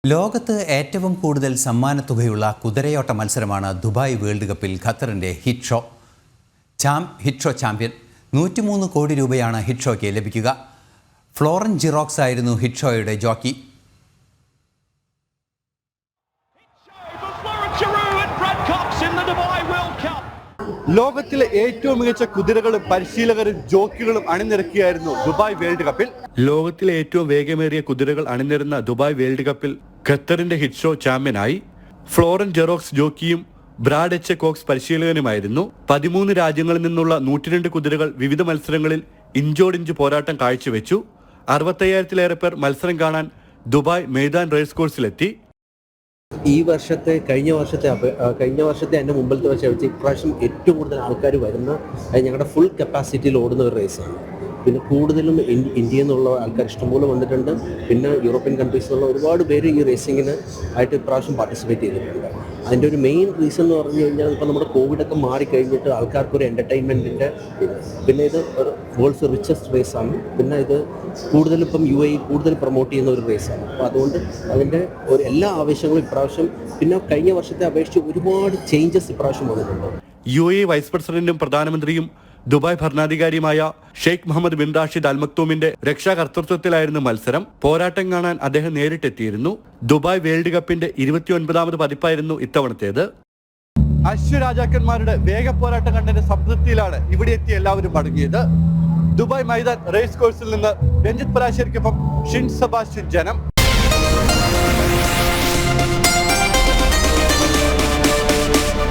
ലോകത്ത് ഏറ്റവും കൂടുതൽ സമ്മാനത്തുകയുള്ള കുതിരയോട്ട മത്സരമാണ് ദുബായ് വേൾഡ് കപ്പിൽ ഖത്തറിൻ്റെ ഹിറ്റ് ഷോ ചാമ്പ്യൻ. 103 കോടി രൂപയാണ് ഹിറ്റ് ഷോയ്ക്ക് ലഭിക്കുക. ഫ്ലോറൻ ജിറോക്സ് ആയിരുന്നു ഹിറ്റ് ഷോയുടെ ജോക്കി. ലോകത്തിലെ ഏറ്റവും മികച്ച കുതിരകളും പരിശീലകരും ജോക്കികളും അണിനിരക്കുകയായിരുന്നു ദുബായ് വേൾഡ് കപ്പിൽ. ലോകത്തിലെ ഏറ്റവും വേഗമേറിയ കുതിരകൾ അണിനിരുന്ന ദുബായ് വേൾഡ് കപ്പിൽ ഖത്തറിന്റെ ഹിറ്റ് ഷോ ചാമ്പ്യനായി. ഫ്ലോറൻ ജെറോക്സ് ജോക്കിയും ബ്രാഡ് എച്ച് കോക്സ് പരിശീലകനുമായിരുന്നു. 13 രാജ്യങ്ങളിൽ നിന്നുള്ള 102 കുതിരകൾ വിവിധ മത്സരങ്ങളിൽ ഇഞ്ചോടിഞ്ച് പോരാട്ടം കാഴ്ചവെച്ചു. 65,000-ലേറെ പേർ മത്സരം കാണാൻ ദുബായ് മെയ്ദാൻ റേസ് കോഴ്സിലെത്തി. കഴിഞ്ഞ വർഷത്തെ എൻ്റെ മുമ്പിലത്തെ വെച്ച് ഇപ്രാവശ്യം ഏറ്റവും കൂടുതൽ ആൾക്കാർ വരുന്ന ഞങ്ങളുടെ ഫുൾ കപ്പാസിറ്റിയിൽ ഓടുന്ന ഒരു റേസാണ്. പിന്നെ കൂടുതലും ഇന്ത്യയിൽ നിന്നുള്ള ആൾക്കാർ ഇഷ്ടംപോലെ വന്നിട്ടുണ്ട്. പിന്നെ യൂറോപ്യൻ കൺട്രീസിൽ നിന്നുള്ള ഒരുപാട് പേര് ഈ റേസിങ്ങിന് ആയിട്ട് ഇപ്രാവശ്യം പാർട്ടിസിപ്പേറ്റ് ചെയ്തിട്ടുണ്ട്. അതിൻ്റെ ഒരു മെയിൻ റീസൺ എന്ന് പറഞ്ഞു കഴിഞ്ഞാൽ ഇപ്പോൾ നമ്മുടെ കോവിഡൊക്കെ മാറിക്കഴിഞ്ഞിട്ട് ആൾക്കാർക്കൊരു എൻ്റർടൈൻമെൻറ്റിൻ്റെ, പിന്നെ ഇത് ഒരു വേൾഡ്സ് റിച്ചസ്റ്റ് റേസാണ്. പിന്നെ ഇത് കൂടുതലും ഇപ്പം UAE കൂടുതൽ പ്രൊമോട്ട് ചെയ്യുന്ന ഒരു റേസാണ്. അപ്പോൾ അതുകൊണ്ട് അതിൻ്റെ എല്ലാ ആവശ്യങ്ങളും ഇപ്രാവശ്യം, പിന്നെ കഴിഞ്ഞ വർഷത്തെ അപേക്ഷിച്ച് ഒരുപാട് ചേഞ്ചസ് ഇപ്രാവശ്യം വന്നിട്ടുണ്ട്. UAE വൈസ് പ്രസിഡന്റും പ്രധാനമന്ത്രിയും ദുബായ് ഭരണാധികാരിയുമായ Sheikh Mohammed bin Rashid Al മക്തൂമിന്റെ രക്ഷാകർതൃത്വത്തിലായിരുന്നു മത്സരം. പോരാട്ടം കാണാൻ അദ്ദേഹം നേരിട്ടെത്തിയിരുന്നു. ദുബായ് വേൾഡ് കപ്പിന്റെ 29ാമത് പതിപ്പായിരുന്നു ഇത്തവണത്തേത്. അശ്വരാജാക്കന്മാരുടെ വേഗപ്പോരാട്ടം കണ്ടതിന്റെ സംതൃപ്തിയിലാണ് ഇവിടെ എത്തിയ എല്ലാവരും മടങ്ങിയത്. ദുബായ് മൈതാൻ റേസ് കോഴ്സിൽ നിന്ന് രഞ്ജിത്ത് പലാശ്ശേരിക്കൊപ്പം ഷിൻ സെബാസ്റ്റ്യൻ, ജനം.